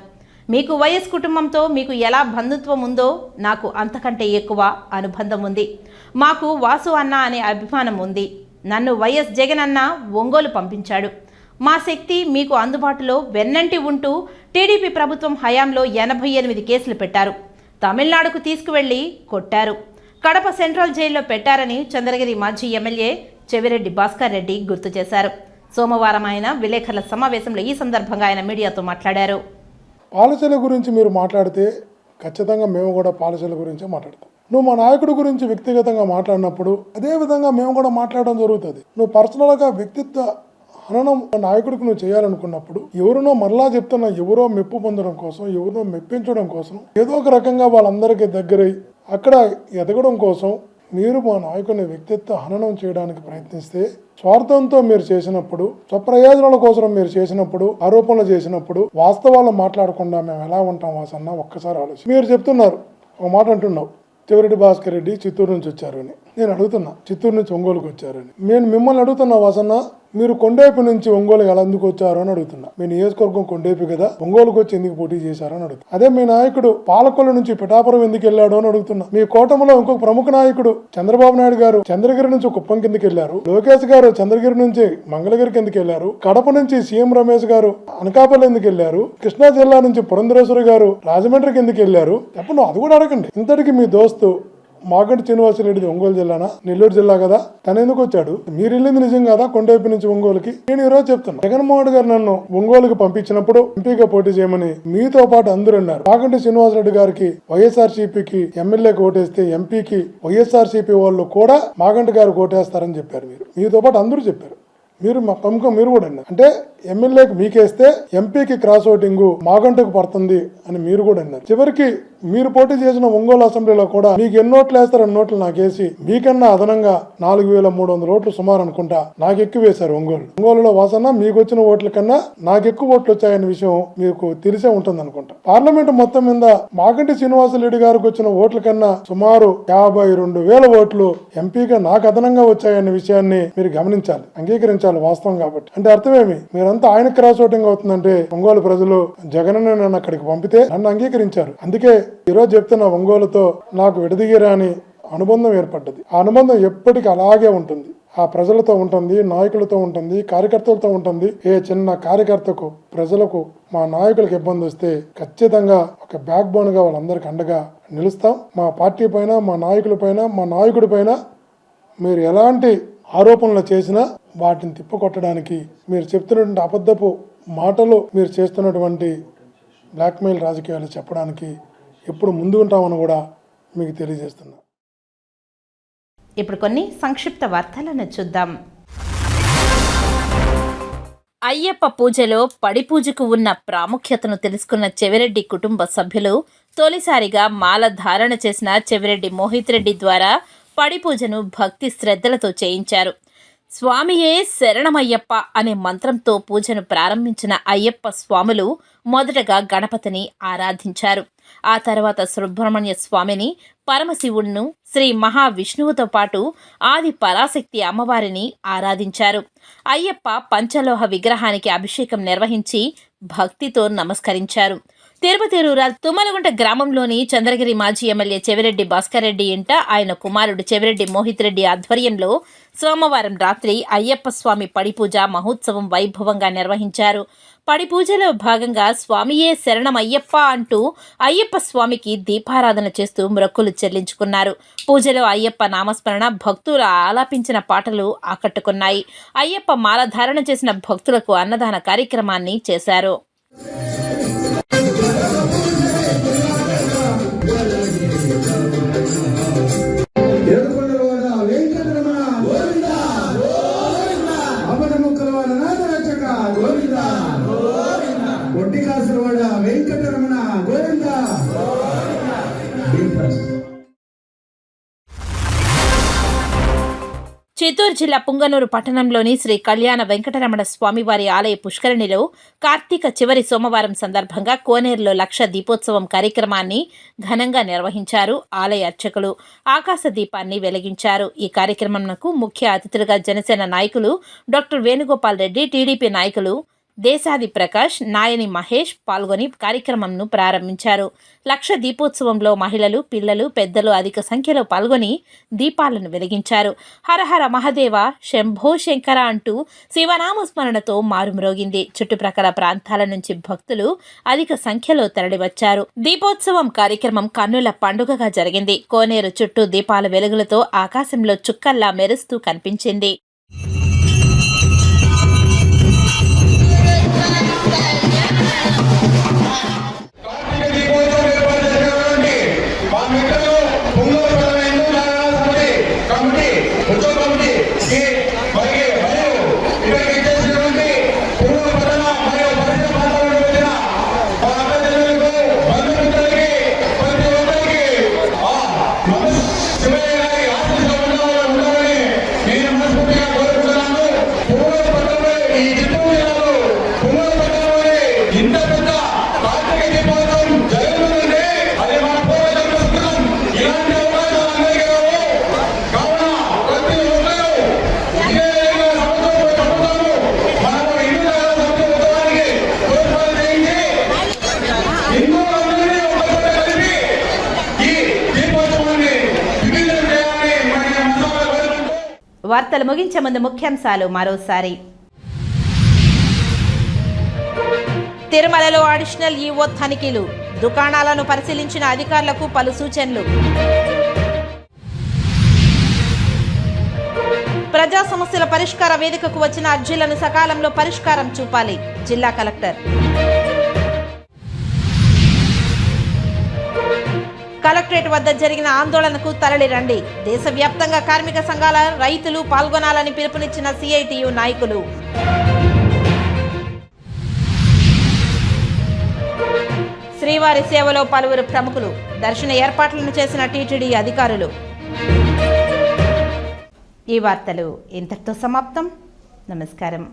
మీకు వైఎస్ కుటుంబంతో మీకు ఎలా బంధుత్వం ఉందో నాకు అంతకంటే ఎక్కువ అనుబంధం ఉంది. మాకు వాసు అన్న అనే అభిమానం ఉంది. నన్ను వైఎస్ జగన్ అన్న ఒంగోలు పంపించాడు. మా శక్తి మీకు అందుబాటులో వెన్నంటి ఉంటూ టీడీపీ ప్రభుత్వం హయాంలో 88 కేసులు పెట్టారు. తమిళనాడుకు తీసుకువెళ్లి కొట్టారు. కడప సెంట్రల్ జైల్లో పెట్టారని చంద్రగిరి మాజీ ఎమ్మెల్యే చెవిరెడ్డి భాస్కర్ రెడ్డి గుర్తు చేశారు. సోమవారం ఆయన విలేకరుల సమావేశంలో ఈ సందర్భంగా ఆయన మీడియాతో మాట్లాడారు. పాలసీల గురించి మీరు మాట్లాడితే ఖచ్చితంగా మేము కూడా పాలసీల గురించే మాట్లాడతాం. నువ్వు మా నాయకుడి గురించి వ్యక్తిగతంగా మాట్లాడినప్పుడు అదే విధంగా మేము కూడా మాట్లాడడం జరుగుతుంది. నువ్వు పర్సనల్గా వ్యక్తిత్వ హననం నాయకుడికి నువ్వు చేయాలనుకున్నప్పుడు ఎవరినో మరలా చెప్తున్నా, ఎవరో మెప్పు పొందడం కోసం, ఎవరినో మెప్పించడం కోసం, ఏదో ఒక రకంగా వాళ్ళందరికీ దగ్గరై అక్కడ ఎదగడం కోసం మీరు మా నాయకుని వ్యక్తిత్వ హననం చేయడానికి ప్రయత్నిస్తే, స్వార్థంతో మీరు చేసినప్పుడు, స్వప్రయోజనాల కోసం మీరు చేసినప్పుడు, ఆరోపణలు చేసినప్పుడు వాస్తవాలు మాట్లాడకుండా మేము ఎలా ఉంటాం వాసన్న ఒక్కసారి ఆలోచన. మీరు చెప్తున్నారు, ఒక మాట అంటున్నావు, చెవిరెడ్డి భాస్కర్ రెడ్డి చిత్తూరు నుంచి వచ్చారని. నేను అడుగుతున్నా, చిత్తూరు నుంచి ఒంగోలుకు వచ్చారని. నేను మిమ్మల్ని అడుగుతున్నా వాసన్న, మీరు కొండేపి నుంచి ఒంగోలు ఎలా ఎందుకు వచ్చారు అని అడుగుతున్నా. మీ నియోజకవర్గం కొండేపి కదా, ఒంగోలుకు వచ్చి ఎందుకు పోటీ చేశారు అని అడుగుతున్నా. అదే మీ నాయకుడు పాలకొల్లు నుంచి పిఠాపురం ఎందుకు వెళ్ళాడు అని అడుగుతున్నా. మీ కూటమిలో ఇంకొక ప్రముఖ నాయకుడు చంద్రబాబు నాయుడు గారు చంద్రగిరి నుంచి కుప్పం కిందకి వెళ్లారు. లోకేష్ గారు చంద్రగిరి నుంచి మంగళగిరి కిందకి వెళ్లారు. కడప నుంచి సీఎం రమేష్ గారు అనకాపల్లి ఎందుకు వెళ్లారు. కృష్ణా జిల్లా నుంచి పురంధరేశ్వరి గారు రాజమండ్రి కిందకి వెళ్లారు. చెప్పండి, అది కూడా అడగండి. ఇంతటికి మీ దోస్తు మాగంటి శ్రీనివాసరెడ్డి ఒంగోలు జిల్లానా, నెల్లూరు జిల్లా కదా, తను ఎందుకు వచ్చాడు? మీరు వెళ్ళింది నిజం కదా కొండవైపు నుంచి ఒంగోలుకి? నేను ఈరోజు చెప్తున్నా, జగన్మోహన్ గారు నన్ను ఒంగోలుకి పంపించినప్పుడు ఎంపీగా పోటీ చేయమని మీతో పాటు అందరూ అన్నారు. మాగంటి శ్రీనివాసరెడ్డి గారికి వైఎస్ఆర్సీపీకి ఎమ్మెల్యేకి ఓటేస్తే ఎంపీకి వైఎస్ఆర్సీపీ వాళ్ళు కూడా మాగంటి గారు ఓటేస్తారని చెప్పారు. మీతో పాటు అందరూ చెప్పారు. మీరు మా ప్రముఖం మీరు కూడా అన్నారు. అంటే ఎమ్మెల్యేకి మీకేస్తే ఎంపీకి క్రాస్ ఓటింగ్ మాగంటకు పడుతుంది అని మీరు కూడా అన్నారు. చివరికి మీరు పోటీ చేసిన ఒంగోలు అసెంబ్లీలో కూడా మీకు ఎన్ని ఓట్లు వేస్తారు, 2 ఓట్లు నాకేసి మీకన్నా అదనంగా 4300 ఓట్లు సుమారు అనుకుంటా నాకు ఎక్కువ వేశారు. ఒంగోలులో వాసన మీకు వచ్చిన ఓట్ల కన్నా నాకు ఎక్కువ ఓట్లు వచ్చాయనే విషయం మీకు తెలిసే ఉంటుంది అనుకుంటా. పార్లమెంట్ మొత్తం మీద మాగంటి శ్రీనివాసరెడ్డి గారికి వచ్చిన ఓట్ల కన్నా సుమారు 52,000 ఓట్లు ఎంపీగా నాకు అదనంగా వచ్చాయనే విషయాన్ని మీరు గమనించాలి, అంగీకరించాలి. వాస్తవం కాబట్టి. అంటే అర్థమేమి, మీరంతా ఆయన క్రాస్ ఓటింగ్ అవుతుందంటే ఒంగోలు ప్రజలు జగన్ నన్ను అక్కడికి పంపితే నన్ను అంగీకరించారు. అందుకే ఈరోజు చెప్తున్న, ఒంగోలుతో నాకు విడదీయరాని అనుబంధం ఏర్పడ్డది. ఆ అనుబంధం ఎప్పటికీ అలాగే ఉంటుంది. ఆ ప్రజలతో ఉంటుంది, నాయకులతో ఉంటుంది, కార్యకర్తలతో ఉంటుంది. ఏ చిన్న కార్యకర్తకు, ప్రజలకు, మా నాయకులకు ఇబ్బంది వస్తే ఖచ్చితంగా ఒక బ్యాక్ బోన్ గా వాళ్ళందరికీ అండగా నిలుస్తాం. మా పార్టీ పైన, మా నాయకుల పైన, మా నాయకుడి పైన మీరు ఎలాంటి ఆరోపణలు చేసినా వాటిని తిప్పకొట్టడానికి, మీరు చెప్తున్నటువంటి అబద్ధపు మాటలు, మీరు చేస్తున్నటువంటి బ్లాక్మెయిల్ రాజకీయాలు చెప్పడానికి ఎప్పుడు ముందు ఉంటామని కూడా మీకు తెలియజేస్తున్నా. ఇప్పుడు కొన్ని సంక్షిప్త వార్తలను చూద్దాం. అయ్యప్ప పూజలో పడి పూజకు ఉన్న ప్రాముఖ్యతను తెలుసుకున్న చెవిరెడ్డి కుటుంబ సభ్యులు తొలిసారిగా మాల ధారణ చేసిన చెవిరెడ్డి మోహిత్ రెడ్డి ద్వారా పడి పూజను భక్తి శ్రద్ధలతో చేయించారు. స్వామియే శరణమయ్యప్ప అనే మంత్రంతో పూజను ప్రారంభించిన అయ్యప్ప స్వాములు మొదటగా గణపతిని ఆరాధించారు. ఆ తర్వాత సుబ్రహ్మణ్య స్వామిని, పరమశివుడును, శ్రీ మహావిష్ణువుతో పాటు ఆది పరాశక్తి అమ్మవారిని ఆరాధించారు. అయ్యప్ప పంచలోహ విగ్రహానికి అభిషేకం నిర్వహించి భక్తితో నమస్కరించారు. తిరుపతి రూరల్ తుమ్మలగుంట గ్రామంలోని చంద్రగిరి మాజీ ఎమ్మెల్యే చెవిరెడ్డి భాస్కర్ రెడ్డి ఇంట ఆయన కుమారుడు చెవిరెడ్డి మోహిత్ రెడ్డి ఆధ్వర్యంలో సోమవారం రాత్రి అయ్యప్ప స్వామి పడిపూజ మహోత్సవం వైభవంగా నిర్వహించారు. పడిపూజలో భాగంగా స్వామియే శరణమయ్యప్ప అంటూ అయ్యప్ప స్వామికి దీపారాధన చేస్తూ మొక్కులు చెల్లించుకున్నారు. పూజలో అయ్యప్ప నామస్మరణ, భక్తులు ఆలాపించిన పాటలు ఆకట్టుకున్నాయి. అయ్యప్ప మాల ధారణ చేసిన భక్తులకు అన్నదాన కార్యక్రమాన్ని చేశారు. చిత్తూరు జిల్లా పుంగనూరు పట్టణంలోని శ్రీ కళ్యాణ వెంకటరమణ స్వామివారి ఆలయ పుష్కరిణిలో కార్తీక చివరి సోమవారం సందర్భంగా కోనేరులో లక్ష దీపోత్సవం కార్యక్రమాన్ని ఘనంగా నిర్వహించారు. ఆలయ అర్చకులు ఆకాశ దీపాన్ని వెలిగించారు. ఈ కార్యక్రమంకు ముఖ్య అతిథులుగా జనసేన నాయకులు డాక్టర్ వేణుగోపాల్ రెడ్డి, టీడీపీ నాయకులు దేశాది ప్రకాష్, నాయని మహేష్ పాల్గొని కార్యక్రమంను ప్రారంభించారు. లక్ష దీపోత్సవంలో మహిళలు, పిల్లలు, పెద్దలు అధిక సంఖ్యలో పాల్గొని దీపాలను వెలిగించారు. హరహర మహదేవ, శంభో శంకర అంటూ శివనామస్మరణతో మారుమ్రోగింది. చుట్టుప్రక్కల ప్రాంతాల నుంచి భక్తులు అధిక సంఖ్యలో తరలివచ్చారు. దీపోత్సవం కార్యక్రమం కన్నుల పండుగగా జరిగింది. కోనేరు చుట్టూ దీపాల వెలుగులతో ఆకాశంలో చుక్కల్లా మెరుస్తూ కనిపించింది. వార్తలు ముగించే ముందు ముఖ్యాంశాలు మరోసారి. తిరుమలలో అడిషనల్ ఈవో తనిఖీలు, దుకాణాలను పరిశీలించిన అధికారులకు పలు సూచనలు. ప్రజా సమస్యల పరిష్కార వేదికకు వచ్చిన అర్జీలను సకాలంలో పరిష్కారం చూపాలి, జిల్లా కలెక్టర్. కలెక్టరేట్ వద్ద జరిగిన ఆందోళనకు తరలిరండి, దేశవ్యాప్తంగా కార్మిక సంఘాల రైతులు పాల్గొనాలని పిలుపునిచ్చిన సిఐటియు నాయకులు. శ్రీవారి సేవలో పలువురు ప్రముఖులు, దర్శన ఏర్పాట్లను చేసిన టీటీడీ అధికారులు. ఈ వార్తలు ఇంతటితో సమాప్తం. నమస్కారం.